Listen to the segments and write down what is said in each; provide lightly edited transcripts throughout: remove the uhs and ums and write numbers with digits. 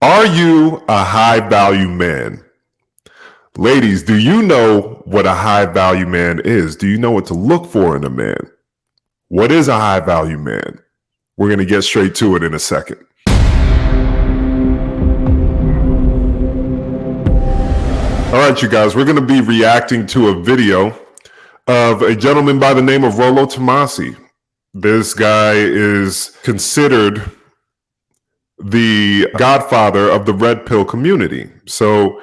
Are you a high value man? Ladies, do you know what a high value man is? Do you know what to look for in a man? What is a high value man? We're going to get straight to it in a second. All right, you guys, we're going to be reacting to a video of a gentleman by the name of Rollo Tomassi. This guy is considered the godfather of the red pill community. So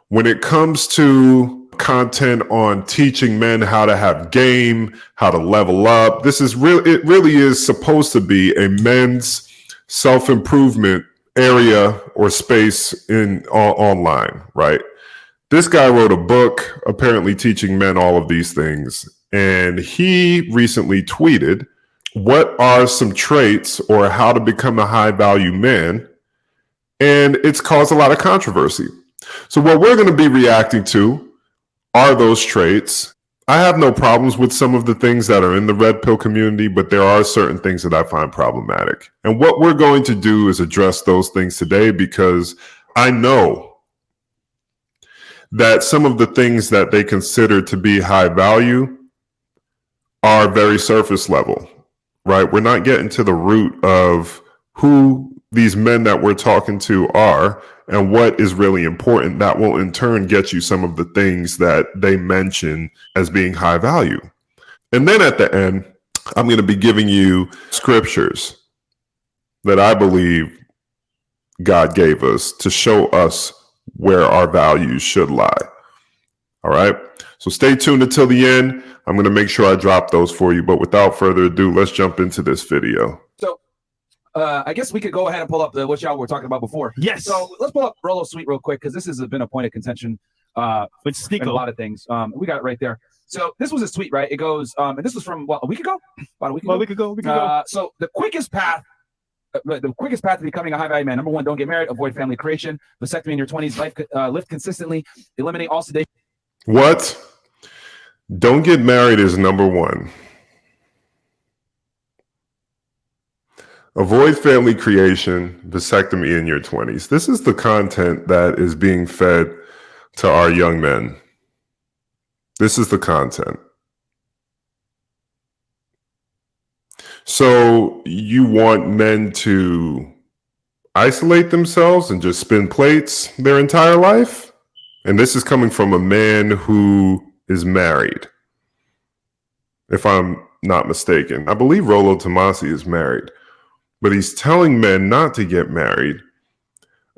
when it comes to content on teaching men how to have game, how to level up, it really is supposed to be a men's self-improvement area or space online, right? This guy wrote a book apparently teaching men all of these things, and he recently tweeted, what are some traits or how to become a high value man? And it's caused a lot of controversy. So what we're going to be reacting to are those traits. I have no problems with some of the things that are in the red pill community, but there are certain things that I find problematic. And what we're going to do is address those things today, because I know that some of the things that they consider to be high value are very surface level. Right? We're not getting to the root of who these men that we're talking to are and what is really important. That will in turn get you some of the things that they mention as being high value. And then at the end, I'm going to be giving you scriptures that I believe God gave us to show us where our values should lie. All right? So stay tuned until the end. I'm going to make sure I drop those for you. But without further ado, let's jump into this video. So I guess we could go ahead and pull up what y'all were talking about before. Yes. So let's pull up Rollo's tweet real quick, because this has been a point of contention with Sneako. A lot of things. We got it right there. So this was his tweet, right? It goes, and this was from a week ago? About a week ago? So the quickest path to becoming a high value man: number one, don't get married, avoid family creation, vasectomy in your 20s, lift consistently, eliminate all sedation. What? Don't get married is number one. Avoid family creation, vasectomy in your 20s. This is the content that is being fed to our young men. This is the content. So you want men to isolate themselves and just spin plates their entire life? And this is coming from a man who is married, if I'm not mistaken. I believe Rollo Tomassi is married, but he's telling men not to get married,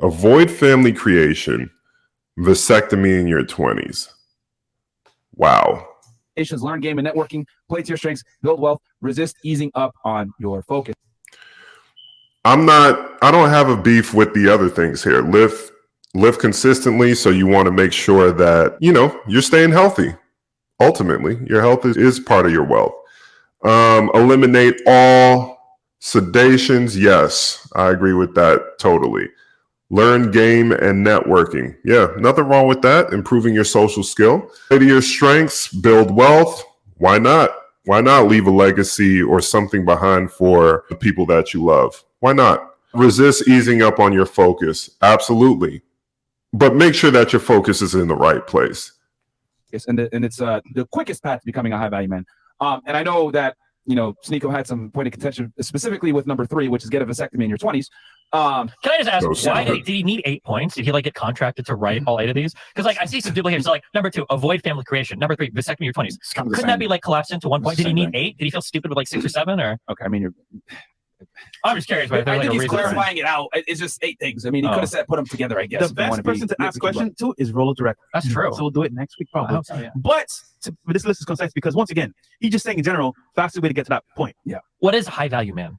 avoid family creation, vasectomy in your 20s. Wow. Learn game and networking, play to your strengths, build wealth, resist easing up on your focus. I don't have a beef with the other things here. Live consistently, so you want to make sure that, you're staying healthy. Ultimately, your health is part of your wealth. Eliminate all sedations. Yes, I agree with that totally. Learn game and networking. Yeah, nothing wrong with that. Improving your social skill. Play to your strengths, build wealth. Why not? Why not leave a legacy or something behind for the people that you love? Why not? Resist easing up on your focus. Absolutely. But make sure that your focus is in the right place. Yes, and it's the quickest path to becoming a high value man. And I know that Sneako had some point of contention specifically with number 3, which is get a vasectomy in your 20s. Can I just ask, why did he need 8 points? Did he get contracted to write all 8 of these? Because I see some people here. So number 2, avoid family creation. Number 3, vasectomy in your 20s. Couldn't that be collapsed into 1 point? Did he need 8? Did he feel stupid with 6 or 7? Or okay, I mean, I'm just curious. I think he's clarifying it out. It's just 8 things. I mean, he could have put them together, I guess. The best person to ask question to is Rollo directly. That's true. So we'll do it next week, probably. So, yeah. But this list is concise because, once again, he's just saying in general, fastest way to get to that point. Yeah. What is high value man?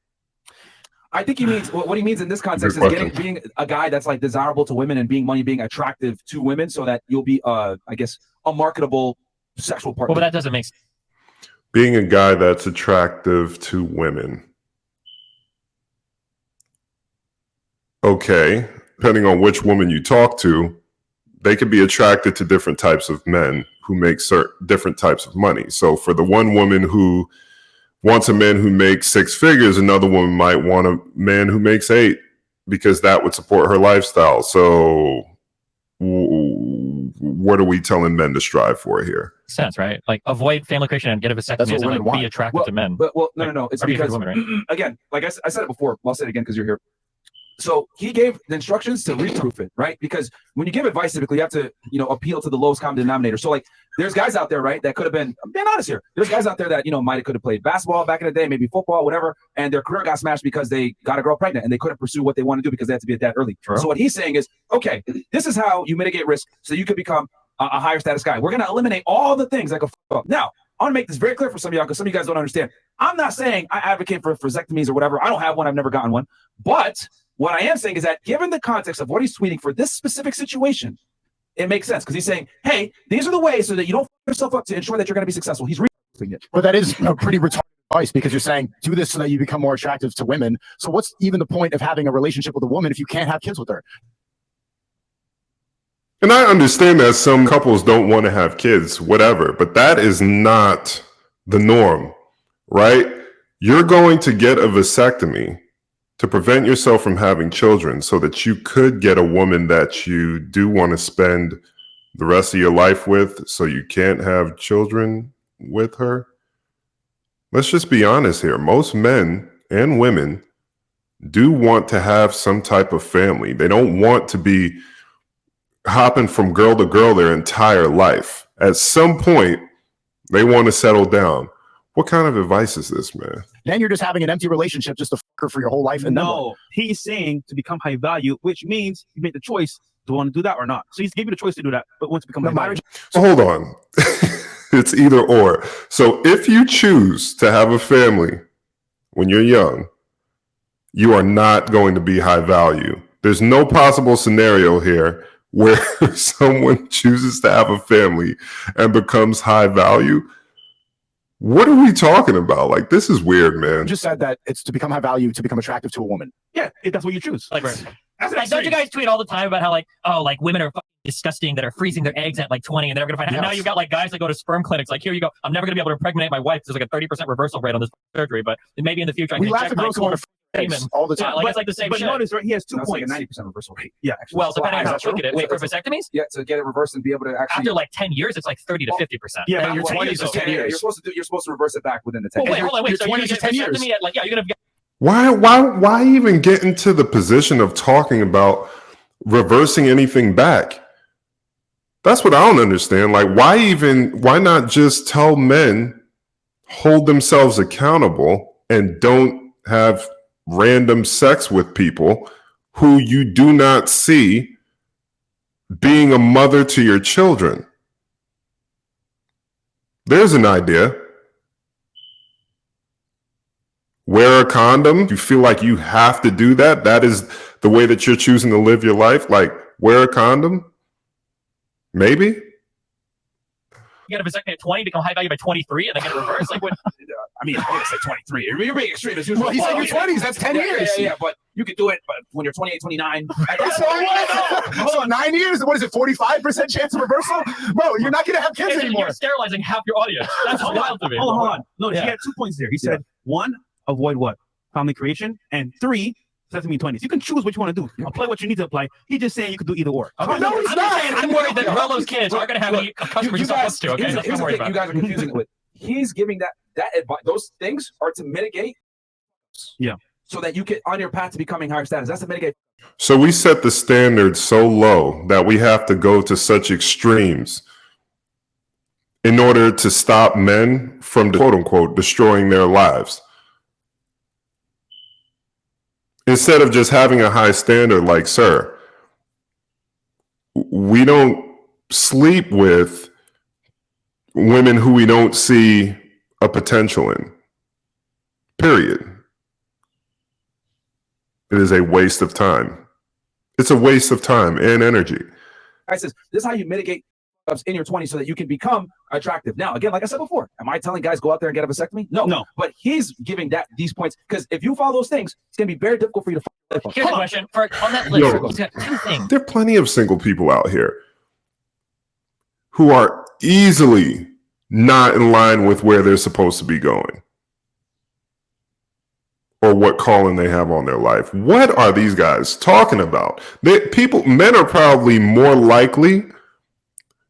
I think he means what he means in this context is being a guy that's desirable to women and being attractive to women, so that you'll be I guess a marketable sexual partner. Well, but that doesn't make sense. Being a guy that's attractive to women. Okay, depending on which woman you talk to, they could be attracted to different types of men who make different types of money. So for the one woman who wants a man who makes 6 figures, another woman might want a man who makes 8. because that would support her lifestyle. So what are we telling men to strive for here? Sense, right? Like avoid family creation and get a vasectomy and like be attractive to men. But no. It's because women, right? Again, like I said it before. I'll say it again because you're here. So he gave the instructions to reproof it, right? Because when you give advice, typically you have to, appeal to the lowest common denominator. So like, there's guys out there, right, that could have been, I'm being honest here. There's guys out there that, could have played basketball back in the day, maybe football, whatever, and their career got smashed because they got a girl pregnant and they couldn't pursue what they want to do because they had to be a dad early. True. So what he's saying is, okay, this is how you mitigate risk so you could become a higher status guy. We're going to eliminate all the things that go up. Now, I want to make this very clear for some of y'all because some of you guys don't understand. I'm not saying I advocate for vasectomies or whatever. I don't have one. I've never gotten one. But what I am saying is that given the context of what he's tweeting for this specific situation, it makes sense because he's saying, hey, these are the ways so that you don't f yourself up to ensure that you're going to be successful. He's reading it. But that is pretty retarded advice because you're saying do this so that you become more attractive to women. So what's even the point of having a relationship with a woman if you can't have kids with her? And I understand that some couples don't want to have kids, whatever, but that is not the norm, right? You're going to get a vasectomy to prevent yourself from having children so that you could get a woman that you do want to spend the rest of your life with so you can't have children with her. Let's just be honest here. Most men and women do want to have some type of family. They don't want to be hopping from girl to girl their entire life. At some point, they want to settle down. What kind of advice is this, man? Then you're just having an empty relationship just to f her for your whole life. And no, he's saying to become high value, which means you make the choice. Do you want to do that or not? So he's giving you the choice to do that, but once you become high value. So hold on. It's either or. So if you choose to have a family when you're young, you are not going to be high value. There's no possible scenario here where someone chooses to have a family and becomes high value. What are we talking about? Like, this is weird, man. You just said that it's to become high value, to become attractive to a woman. Yeah, if that's what you choose. Like, don't you guys tweet all the time about how like women are fucking disgusting that are freezing their eggs at like 20 and they're gonna find out. And now you've got like guys that go to sperm clinics like, here you go, I'm never gonna be able to impregnate my wife. There's like a 30% reversal rate on this surgery, but maybe in the future I can check my all the time. It's like the same but shit. Notice, right, he has 2 points. Like a 90% reversal rate. Yeah, actually. Well, depending on how you look at it. Wait, for vasectomies? Yeah, to get it reversed and be able to actually after like 10 years, it's like 30 to 50%. Yeah, but your 20s is 10 years. You're supposed to reverse it back within the 10 years. Wait, hold on, wait. So 20 to 10 years. At, like, yeah, you're gonna. Why even get into the position of talking about reversing anything back? That's what I don't understand. Like, why not just tell men, hold themselves accountable and don't have random sex with people who you do not see being a mother to your children? There's an idea. Wear a condom. You feel like you have to do that. That is the way that you're choosing to live your life. Like, wear a condom. Maybe. You got a vasectomy at 20, become high value by 23, and then get it reversed. Like, what? I mean, I'm gonna say 23. You're being extreme. Well, he's in your 20s. That's 10 years. Yeah, but you could do it. But when you're 28, 29, so 9 years. What is it? 45% chance of reversal, bro. You're not gonna have kids anymore. You're sterilizing half your audience. That's wild to me. Hold on. No, he had 2 points there. He said 1, avoid what? Family creation, and 3, vasectomy 20s. You can choose what you want to do. Apply what you need to apply. He's just saying you could do either or. Okay. No, he's not. I'm worried that Rolo's kids are going to have a customer you guys to. Okay, here's the thing you guys are confusing it with. He's giving that advice. Those things are to mitigate. Yeah. So that you get on your path to becoming higher status. That's to mitigate. So we set the standard so low that we have to go to such extremes in order to stop men from, quote unquote, destroying their lives. Instead of just having a high standard like, sir, we don't sleep with women who we don't see a potential in. Period. It is a waste of time. It's a waste of time and energy. I says, this is how you mitigate ups in your 20s so that you can become attractive. Now, again, like I said before, am I telling guys go out there and get a vasectomy? No. But he's giving these points because if you follow those things, it's going to be very difficult for you to follow. Here's a question. On that list, he's got 2 things. There are plenty of single people out here who are easily not in line with where they're supposed to be going. or what calling they have on their life. What are these guys talking about? Men are probably more likely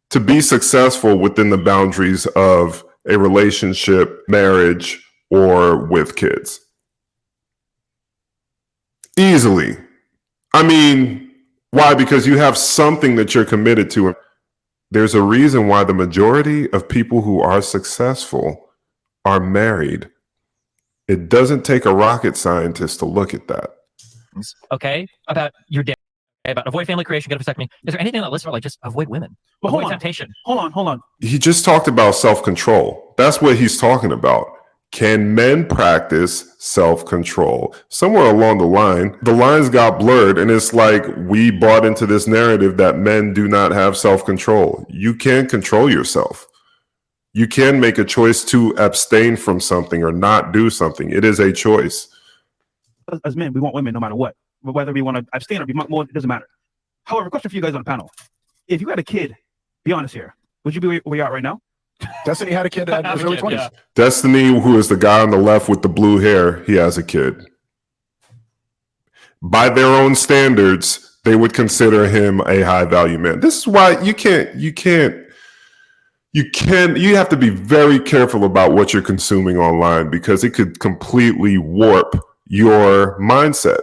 to be successful within the boundaries of a relationship, marriage, or with kids. Easily. I mean, why? Because you have something that you're committed to. There's a reason why the majority of people who are successful are married. It doesn't take a rocket scientist to look at that. Okay, about your day, about avoid family creation, get a vasectomy. Is there anything on that list about like just avoid women? But avoid hold on. temptation. Hold on. He just talked about self-control. That's what he's talking about. Can men practice self-control? Somewhere along the lines got blurred, and it's like we bought into this narrative that men do not have self-control. You can control yourself. You can make a choice to abstain from something or not do something. It is a choice. As men, we want women no matter what. Whether we want to abstain or be more, it doesn't matter. However, question for you guys on the panel. If you had a kid, be honest here, would you be where you are right now? Destiny had a kid at his early 20s. Yeah. Destiny, who is the guy on the left with the blue hair, he has a kid. By their own standards, they would consider him a high value man. This is why you have to be very careful about what you're consuming online, because it could completely warp your mindset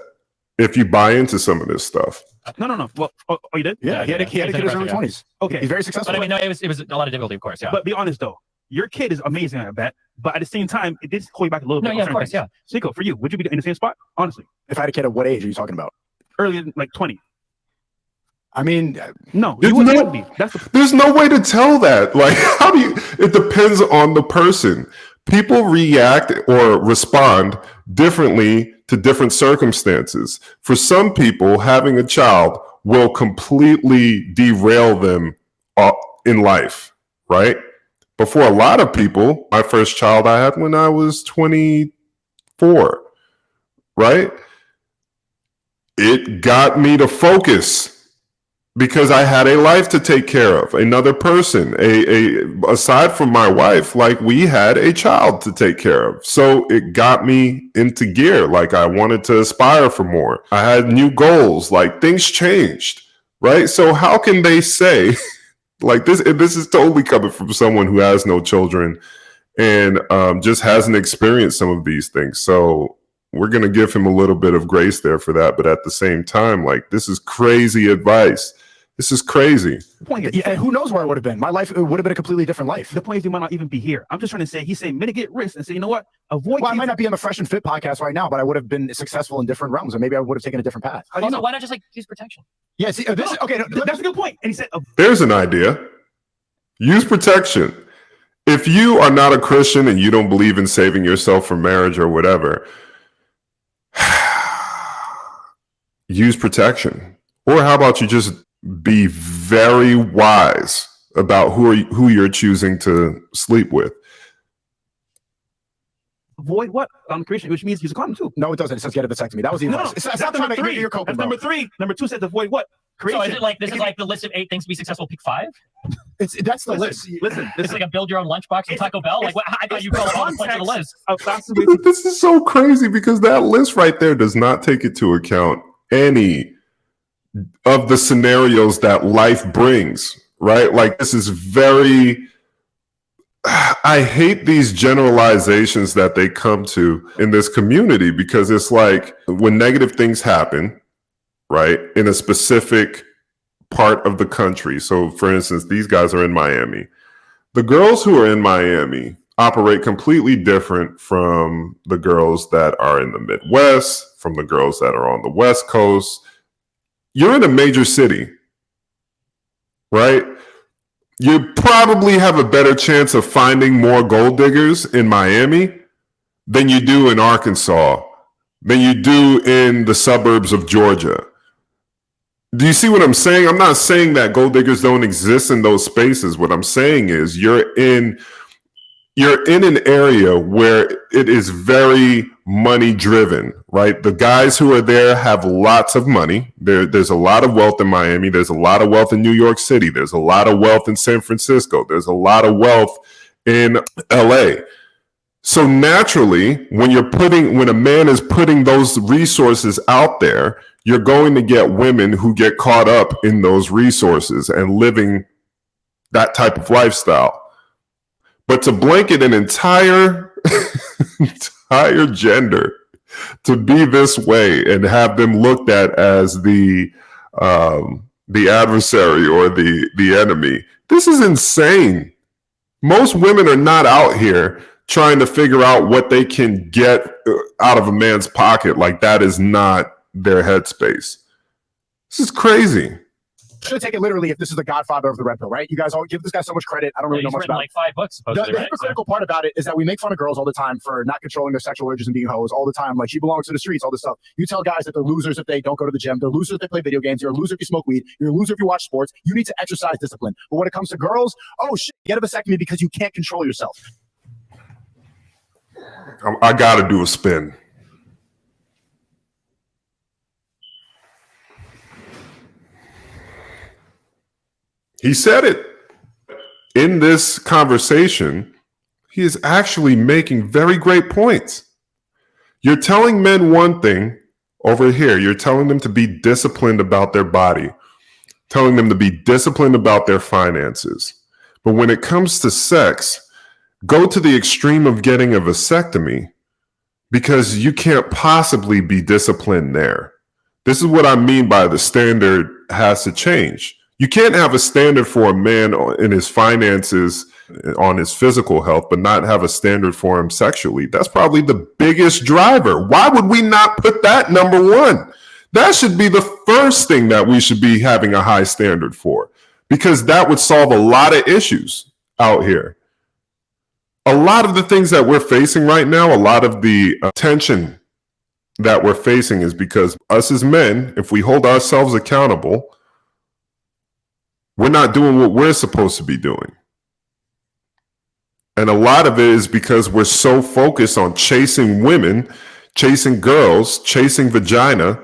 if you buy into some of this stuff. No. Well, you did? Yeah, he had a kid in his early 20s. Okay. He's very successful. But I mean, no, it was a lot of difficulty, of course. Yeah. But be honest though, your kid is amazing, I bet. But at the same time, it did hold you back a little bit. No, yeah, of course, yeah. Seiko, for you, would you be in the same spot? Honestly, If I had a kid, at what age are you talking about? early, like 20. I mean, No, There's you wouldn't no- be. That's the There's no way to tell that. Like, how do you? It depends on the person. People react or respond differently to different circumstances. For some people, having a child will completely derail them in life, right? But for a lot of people, my first child I had when I was 24, right? It got me to focus because I had a life to take care of, another person, aside from my wife, like we had a child to take care of. So it got me into gear. Like I wanted to aspire for more. I had new goals, like things changed, right? So how can they say like this is totally coming from someone who has no children and just hasn't experienced some of these things. So we're going to give him a little bit of grace there for that. But at the same time, like, this is crazy advice. This is crazy. The point is, yeah, who knows where I would have been? My life, it would have been a completely different life. the point is you might not even be here. I'm just trying to say, he's saying mitigate risk and say, you know what? Avoid. Well, I might not be on the Fresh and Fit podcast right now, but I would have been successful in different realms, and maybe I would have taken a different path. How do you Also, know? why not just like use protection? Yeah, see, this okay. No, That's a good point. And he said, There's an idea. Use protection. If you are not a Christian and you don't believe in saving yourself from marriage or whatever, use protection. Or how about you just be very wise about who you're choosing to sleep with? avoid what? Creation, which means use a condom too. no, it doesn't. It says get a vasectomy. That was even. No, It's that's not number trying to. three. You're coping, That's number bro. 3. Number 2 says avoid what? Creation. So is it like this is like the list of 8 things to be successful? Pick 5. That's the list. Listen, It's like a build your own lunchbox from Taco Bell. Like what, I thought you called all the points on the list. That's the way to This is so crazy because that list right there does not take into account any of the scenarios that life brings, right? Like, this is very, I hate these generalizations that they come to in this community, because it's like when negative things happen, right, in a specific part of the country. So for instance, these guys are in Miami. The girls who are in Miami operate completely different from the girls that are in the Midwest, from the girls that are on the West Coast. You're in a major city, right? You probably have a better chance of finding more gold diggers in Miami than you do in Arkansas, than you do in the suburbs of Georgia. Do you see what I'm saying? I'm not saying that gold diggers don't exist in those spaces. What I'm saying is you're in an area where it is very money driven, right? The guys who are there have lots of money. There's a lot of wealth in Miami. There's a lot of wealth in New York City. There's a lot of wealth in San Francisco. There's a lot of wealth in LA. So naturally, when a man is putting those resources out there, you're going to get women who get caught up in those resources and living that type of lifestyle. But to blanket an entire gender to be this way and have them looked at as the adversary or the enemy, this is insane. Most women are not out here trying to figure out what they can get out of a man's pocket. Like, that is not their headspace. This is crazy. Should take it literally if this is the godfather of the red pill, right? You guys all give this guy so much credit. I don't really know He's much written about like 5 books, The supposedly, right? hypocritical part about it is that we make fun of girls all the time for not controlling their sexual urges and being hoes all the time. Like, she belongs to the streets, all this stuff. You tell guys that they're losers if they don't go to the gym. They're losers if they play video games. You're a loser if you smoke weed. You're a loser if you watch sports. You need to exercise discipline. But when it comes to girls, oh shit, get a vasectomy because you can't control yourself. I got to do a spin. He said it. In this conversation, he is actually making very great points. You're telling men one thing over here. You're telling them to be disciplined about their body, telling them to be disciplined about their finances. But when it comes to sex, go to the extreme of getting a vasectomy because you can't possibly be disciplined there. This is what I mean by the standard has to change. You can't have a standard for a man in his finances, on his physical health, but not have a standard for him sexually. That's probably the biggest driver. Why would we not put that number one? That should be the first thing that we should be having a high standard for, because that would solve a lot of issues out here. A lot of the things that we're facing right now, a lot of the tension that we're facing is because us as men, if we hold ourselves accountable, we're not doing what we're supposed to be doing. And a lot of it is because we're so focused on chasing women, chasing girls, chasing vagina,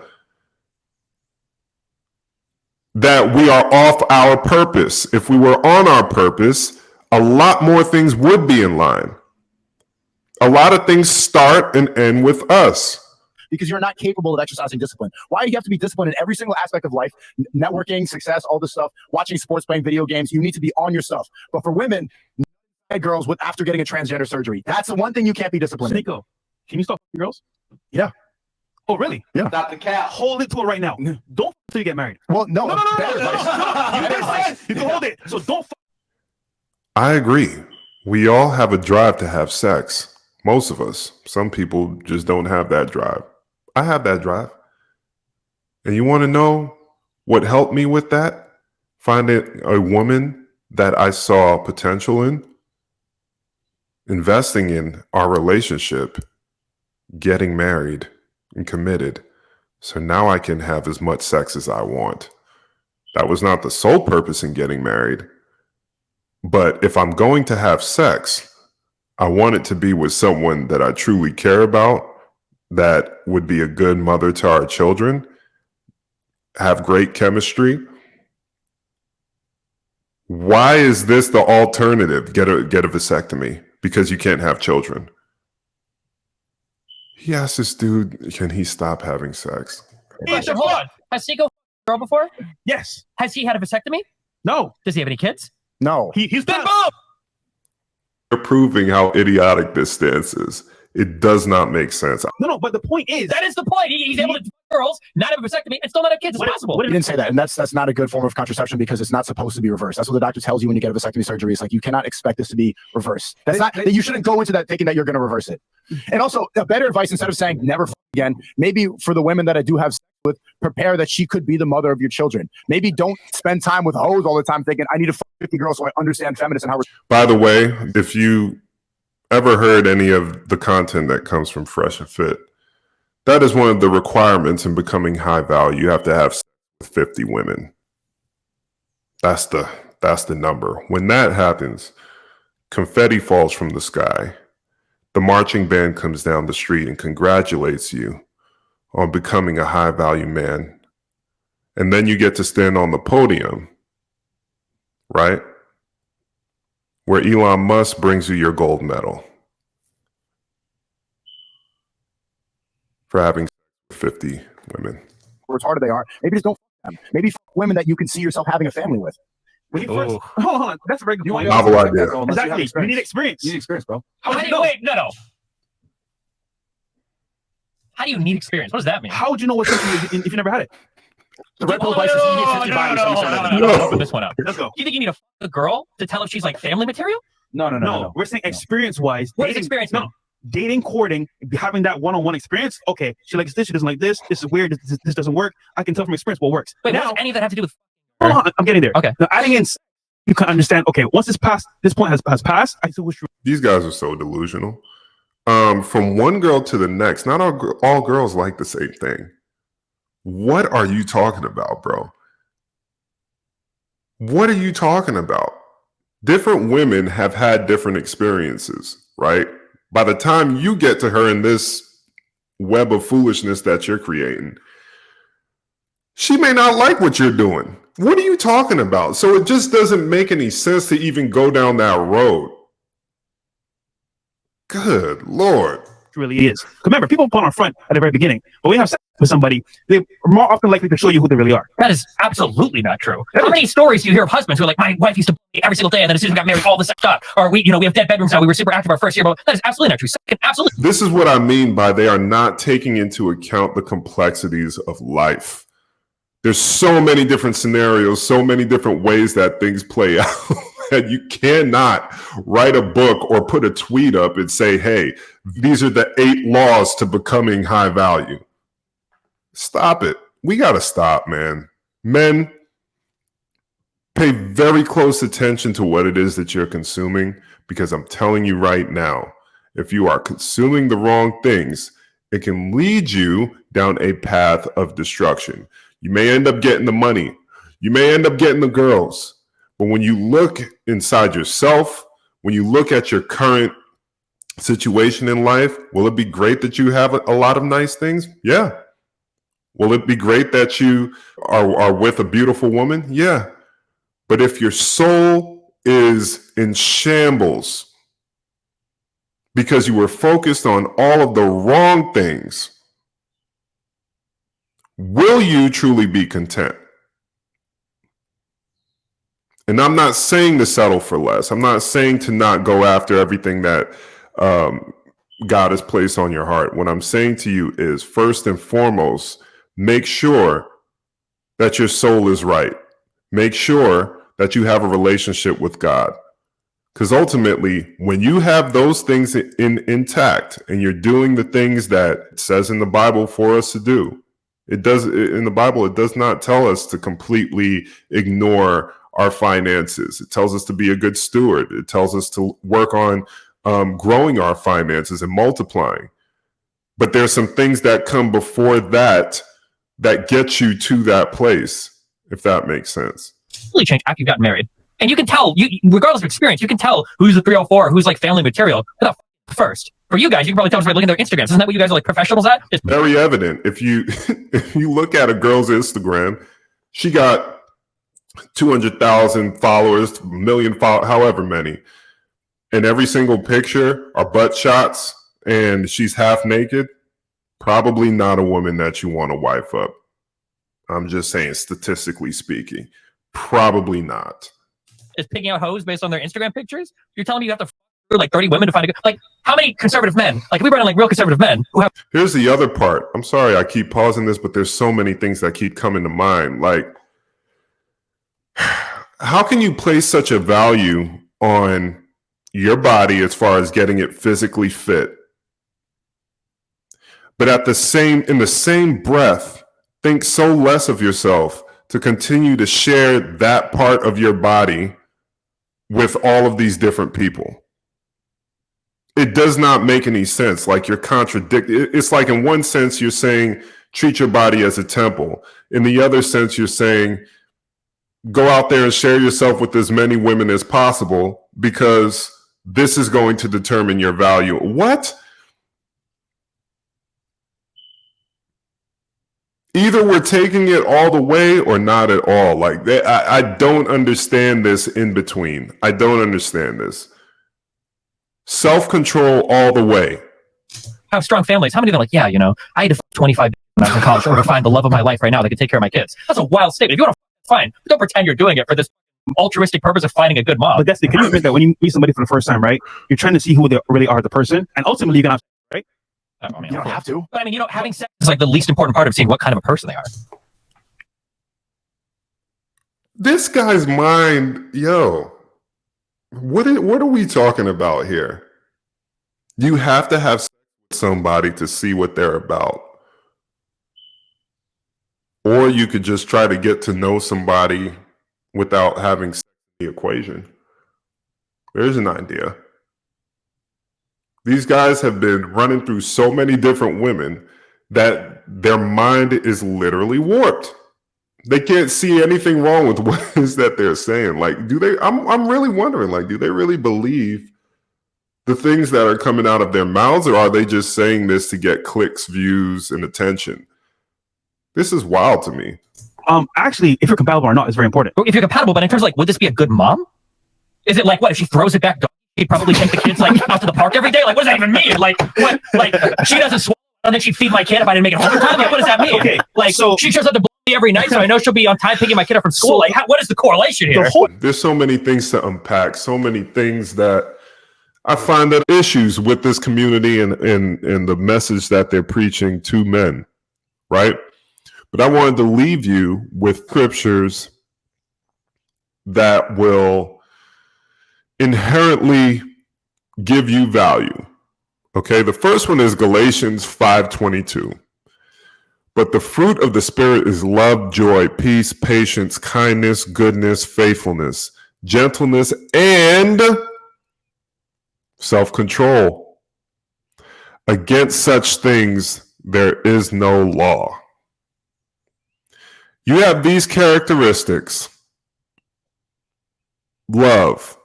that we are off our purpose. If we were on our purpose, a lot more things would be in line. A lot of things start and end with us. Because you're not capable of exercising discipline. Why do you have to be disciplined in every single aspect of life? Networking, success, all this stuff, watching sports, playing video games. You need to be on your stuff. But for women, girls with after getting a transgender surgery, that's the one thing you can't be disciplined in. Sneeko, can you stop girls? Yeah. Oh, really? Yeah. Stop the cap. Hold it to it right now. Don't until you get married. Well, no. No. better advice. You can hold it. So don't. I agree. We all have a drive to have sex. Most of us. Some people just don't have that drive. I have that drive. And you want to know what helped me with that? Finding a woman that I saw potential in, investing in our relationship, getting married and committed. So now I can have as much sex as I want. That was not the sole purpose in getting married. But if I'm going to have sex, I want it to be with someone that I truly care about, that would be a good mother to our children, have great chemistry. Why is this the alternative? Get a vasectomy because you can't have children. He asked this dude, can he stop having sex? Question, hold on. Has Sneeko a girl before? Yes. Has he had a vasectomy? No. Does he have any kids? No. He's Then not. boom! You're proving how idiotic this stance is. It does not make sense. No. But the point is, That is the point. He's able to do girls, not have a vasectomy, and still not have kids. It's possible. He didn't say that, and that's not a good form of contraception because it's not supposed to be reversed. That's what the doctor tells you when you get a vasectomy surgery. It's like you cannot expect this to be reversed. That's not that you shouldn't go into that thinking that you're going to reverse it. And also, a better advice instead of saying never again, maybe for the women that I do have sex with, prepare that she could be the mother of your children. Maybe don't spend time with hoes all the time thinking I need to 50 girls so I understand feminists and how. By the way, if you ever heard any of the content that comes from Fresh and Fit, that is one of the requirements in becoming high value. You have to have sex with 50 women. That's the number. When that happens, confetti falls from the sky. The marching band comes down the street and congratulates you on becoming a high value man. And then you get to stand on the podium, right? Where Elon Musk brings you your gold medal. for having 50 women. Or retarded they are. Maybe just don't f them. Maybe f women that you can see yourself having a family with. When you first, hold on, that's a very good point. Novel idea. Exactly. You need experience. You need experience, bro. How would How you do you, know? wait, no. How do you need experience? What does that mean? How would you know what's something if you never had it? The red pill advice is you need 50 bodies. So you said that. Open this one up. Let's go. You think you need a girl to tell if she's like family material? No, we're saying experience-wise. What does experience mean? Dating, courting, having that one-on-one experience. Okay, she likes this, she doesn't like this. This is weird. This doesn't work. I can tell from experience what works. Wait, what Now, does any of that have to do with? hold on, I'm getting there. Okay. Now, adding in, you can understand. Okay, once this point has passed, I see what's true. These guys are so delusional. From one girl to the next, not all girls like the same thing. What are you talking about, bro? What are you talking about? Different women have had different experiences, right? By the time you get to her in this web of foolishness that you're creating, she may not like what you're doing. What are you talking about? So it just doesn't make any sense to even go down that road. Good Lord. Really is. Remember, people put on front at the very beginning, but when you have sex with somebody, they're more often likely to show you who they really are. That is absolutely not true. How many stories do you hear of husbands who are like, my wife used to me every single day, and then as soon as we got married, all this stuff, or we have dead bedrooms now. We were super active our first year, but that is absolutely not true. Second, absolutely. This is what I mean by they are not taking into account the complexities of life. There's so many different scenarios, so many different ways that things play out. And you cannot write a book or put a tweet up and say, hey, these are the 8 laws to becoming high value. Stop it. We got to stop, man. Men, pay very close attention to what it is that you're consuming, because I'm telling you right now, if you are consuming the wrong things, it can lead you down a path of destruction. You may end up getting the money. You may end up getting the girls. But when you look inside yourself, when you look at your current situation in life, will it be great that you have a lot of nice things? Yeah. Will it be great that you are with a beautiful woman? Yeah. But if your soul is in shambles because you were focused on all of the wrong things, will you truly be content? And I'm not saying to settle for less. I'm not saying to not go after everything that God has placed on your heart. What I'm saying to you is, first and foremost, make sure that your soul is right. Make sure that you have a relationship with God. Because ultimately, when you have those things intact and you're doing the things that it says in the Bible for us to do, in the Bible, it does not tell us to completely ignore our finances. It tells us to be a good steward. It tells us to work on growing our finances and multiplying. But there's some things that come before that get you to that place, if that makes sense. Really change after you got married. And you can tell, regardless of experience, you can tell who's a 304, who's like family material without first. For you guys, you can probably tell us by looking at their Instagrams. Isn't that what you guys are like professionals at? Just very evident. If you look at a girl's Instagram, she got 200,000 followers, million followers, however many. And every single picture are butt shots and she's half naked. Probably not a woman that you want to wife up. I'm just saying, statistically speaking, probably not. is picking out hoes based on their Instagram pictures? You're telling me you have to f like 30 women to find a good, like, how many conservative men, like, we run in like real conservative men who have. Here's the other part. I'm sorry I keep pausing this, but there's so many things that keep coming to mind. Like, how can you place such a value on your body as far as getting it physically fit, but in the same breath, think so less of yourself to continue to share that part of your body with all of these different people? It does not make any sense. Like, you're contradicting. It's like, in one sense, you're saying treat your body as a temple. In the other sense, you're saying go out there and share yourself with as many women as possible because this is going to determine your value. What? Either we're taking it all the way or not at all. Like, I don't understand this in between. I don't understand this. Self-control all the way. have strong families. How many of them are like, yeah, you know, I had to 25 when I was in college or to find the love of my life right now that can take care of my kids. That's a wild statement. If you want to, fine. But don't pretend you're doing it for this altruistic purpose of finding a good mom. But that's the, can you admit that when you meet somebody for the first time, right? You're trying to see who they really are, the person, and ultimately you're gonna, right? I mean, You don't have to. But I mean, you know, having sex is like the least important part of seeing what kind of a person they are. This guy's mind, yo, what are we talking about here? You have to have sex with somebody to see what they're about. Or you could just try to get to know somebody without having sex in the equation. There's an idea. These guys have been running through so many different women that their mind is literally warped. They can't see anything wrong with what it is that they're saying. Like, do they? I'm really wondering. Like, do they really believe the things that are coming out of their mouths, or are they just saying this to get clicks, views, and attention? This is wild to me. Actually, if you're compatible or not is very important. If you're compatible, but in terms of like, would this be a good mom? Is it like what if she throws it back? She'd probably take the kids like out to the park every day. Like, what does that even mean? Like, what? Like, she doesn't swallow, and then she'd feed my kid if I didn't make it home on time. Like, what does that mean? Okay, like, so she shows up to me every night, so I know she'll be on time picking my kid up from school. Like, what is the correlation here? There's so many things to unpack. So many things that I find that issues with this community and the message that they're preaching to men, right? But I wanted to leave you with scriptures that will inherently give you value. Okay, the first one is Galatians 5:22. But the fruit of the Spirit is love, joy, peace, patience, kindness, goodness, faithfulness, gentleness, and self-control. Against such things there is no law. You have these characteristics: love,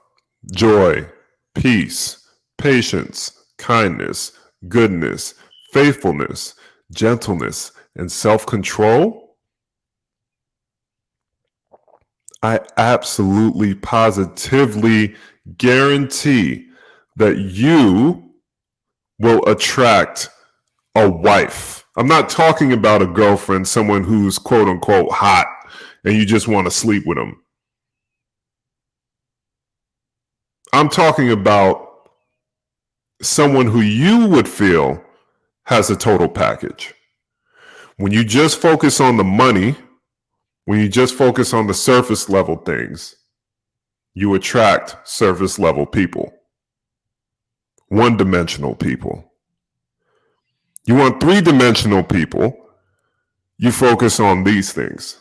joy, peace, patience, kindness, goodness, faithfulness, gentleness, and self-control. I absolutely, positively guarantee that you will attract a wife. I'm not talking about a girlfriend, someone who's quote unquote hot and you just want to sleep with them. I'm talking about someone who you would feel has a total package. When you just focus on the money, when you just focus on the surface level things, you attract surface level people, one-dimensional people. You want three-dimensional people, you focus on these things.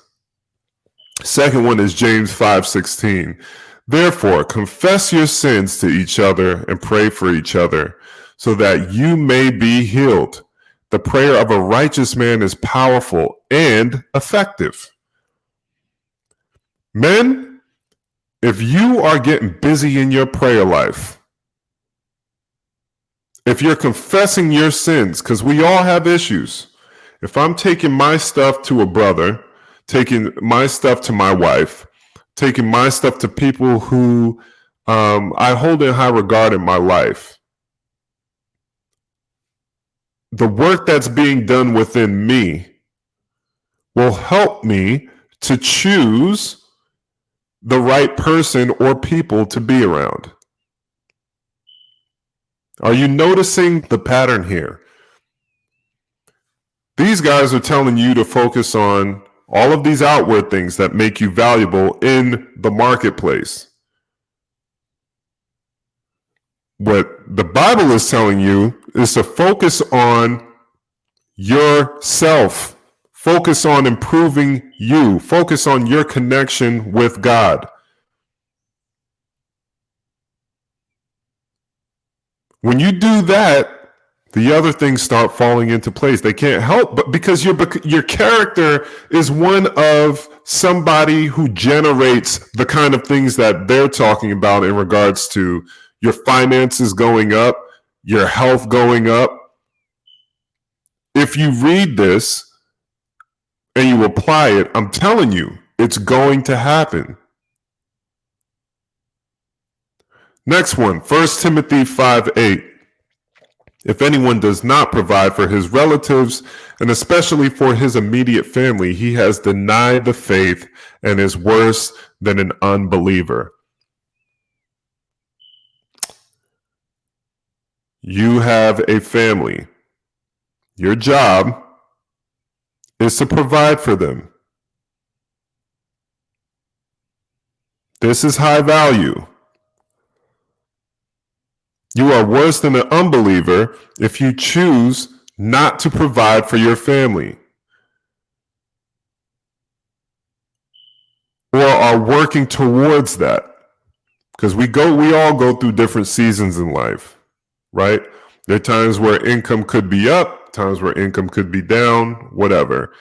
Second one is James 5:16. Therefore, confess your sins to each other and pray for each other so that you may be healed. The prayer of a righteous man is powerful and effective. Men, if you are getting busy in your prayer life, if you're confessing your sins, because we all have issues. If I'm taking my stuff to a brother, taking my stuff to my wife, taking my stuff to people who I hold in high regard in my life, the work that's being done within me will help me to choose the right person or people to be around. Are you noticing the pattern here? These guys are telling you to focus on all of these outward things that make you valuable in the marketplace. What the Bible is telling you is to focus on yourself. Focus on improving you. Focus on your connection with God. When you do that, the other things start falling into place. They can't help but because your character is one of somebody who generates the kind of things that they're talking about in regards to your finances going up, your health going up. If you read this and you apply it, I'm telling you, it's going to happen. Next one, 1 Timothy 5:8. If anyone does not provide for his relatives, and especially for his immediate family, he has denied the faith and is worse than an unbeliever. You have a family. Your job is to provide for them. This is high value. You are worse than an unbeliever if you choose not to provide for your family or are working towards that. Because we all go through different seasons in life, right? There are times where income could be up, times where income could be down, whatever.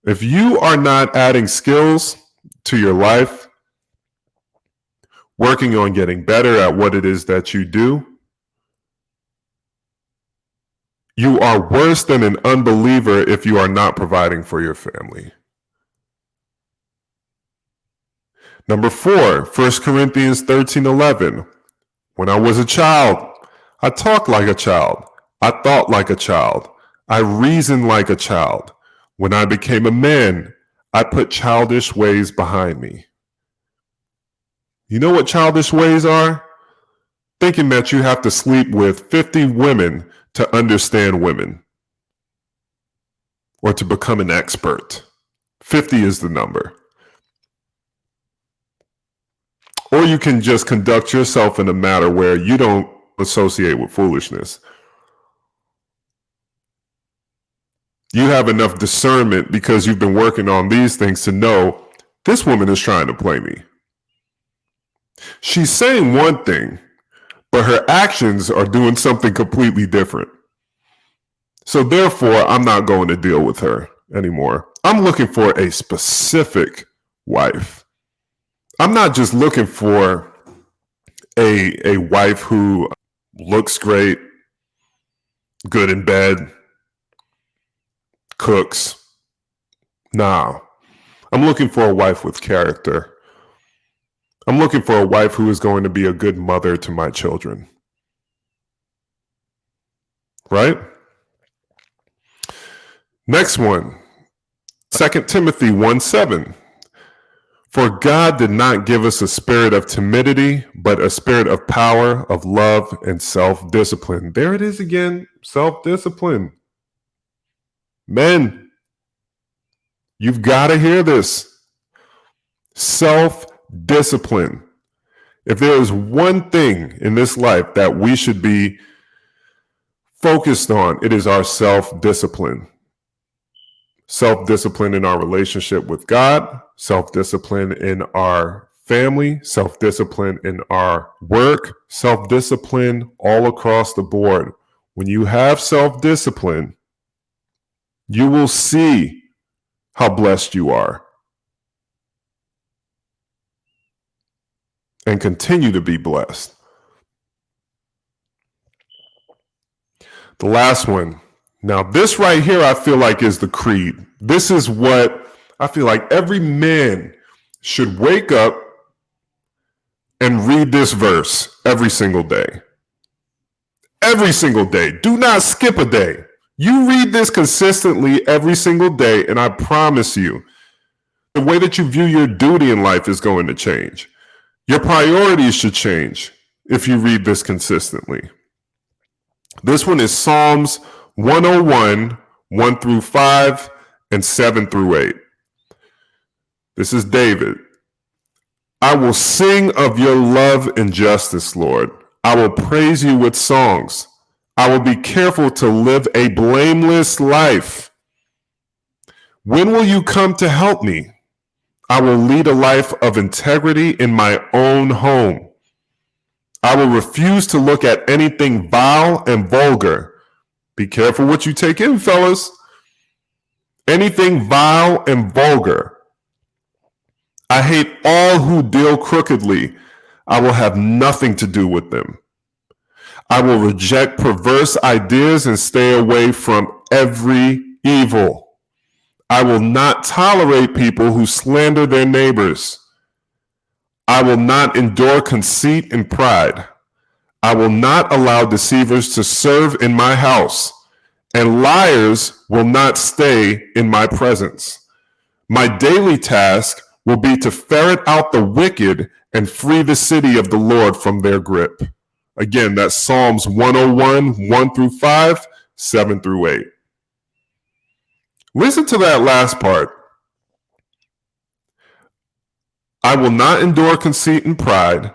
If you are not adding skills to your life, working on getting better at what it is that you do, you are worse than an unbeliever if you are not providing for your family. Number 4, 1 Corinthians 13:11. When I was a child, I talked like a child. I thought like a child. I reasoned like a child. When I became a man, I put childish ways behind me. You know what childish ways are? Thinking that you have to sleep with 50 women to understand women or to become an expert. 50 is the number. Or you can just conduct yourself in a manner where you don't associate with foolishness. You have enough discernment because you've been working on these things to know this woman is trying to play me. She's saying one thing, but her actions are doing something completely different. So therefore, I'm not going to deal with her anymore. I'm looking for a specific wife. I'm not just looking for a wife who looks great, good in bed, cooks. Nah, I'm looking for a wife with character. I'm looking for a wife who is going to be a good mother to my children. Right? Next one, 2 Timothy 1:7. For God did not give us a spirit of timidity, but a spirit of power, of love, and self-discipline. There it is again, self-discipline. Men, you've got to hear this. Self-discipline. If there is one thing in this life that we should be focused on, it is our self-discipline. Self-discipline in our relationship with God, self-discipline in our family, self-discipline in our work, self-discipline all across the board. When you have self-discipline, you will see how blessed you are and continue to be blessed. The last one. Now, this right here, I feel like is the creed. This is what I feel like every man should wake up and read this verse every single day. Every single day. Do not skip a day. You read this consistently every single day, and I promise you, the way that you view your duty in life is going to change. Your priorities should change if you read this consistently. This one is Psalms 101, 1 through 5, and 7 through 8. This is David. I will sing of your love and justice, Lord. I will praise you with songs. I will be careful to live a blameless life. When will you come to help me? I will lead a life of integrity in my own home. I will refuse to look at anything vile and vulgar. Be careful what you take in, fellas. Anything vile and vulgar. I hate all who deal crookedly. I will have nothing to do with them. I will reject perverse ideas and stay away from every evil. I will not tolerate people who slander their neighbors. I will not endure conceit and pride. I will not allow deceivers to serve in my house, and liars will not stay in my presence. My daily task will be to ferret out the wicked and free the city of the Lord from their grip. Again, that's Psalms 101, 1 through 5, 7 through 8. Listen to that last part. I will not endure conceit and pride.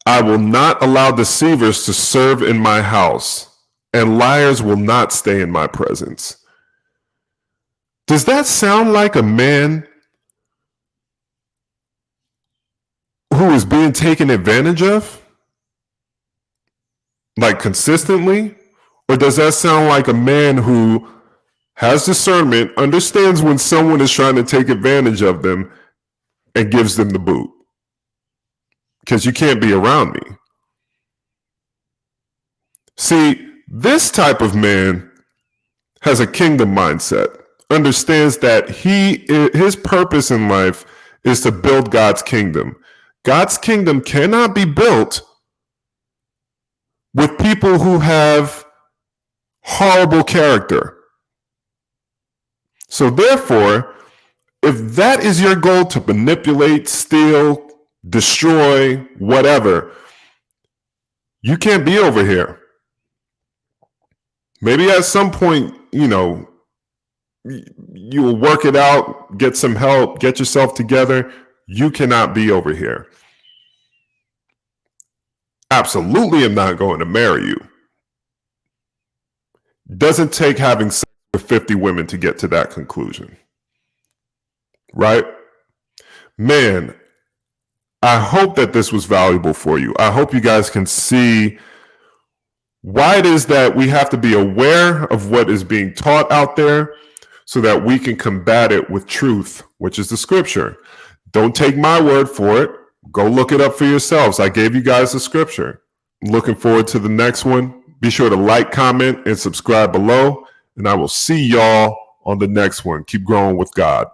I will not allow deceivers to serve in my house, and liars will not stay in my presence. Does that sound like a man who is being taken advantage of? Like consistently? Or does that sound like a man who has discernment, understands when someone is trying to take advantage of them, and gives them the boot? Because you can't be around me. See, this type of man has a kingdom mindset, understands that his purpose in life is to build God's kingdom. God's kingdom cannot be built with people who have horrible character. So therefore, if that is your goal, to manipulate, steal, destroy, whatever, you can't be over here. Maybe at some point, you'll work it out, get some help, get yourself together. You cannot be over here. Absolutely am not going to marry you. Doesn't take having sex with 50 women to get to that conclusion. Right? Man, I hope that this was valuable for you. I hope you guys can see why it is that we have to be aware of what is being taught out there so that we can combat it with truth, which is the scripture. Don't take my word for it. Go look it up for yourselves. I gave you guys the scripture. Looking forward to the next one. Be sure to like, comment, and subscribe below. And I will see y'all on the next one. Keep growing with God.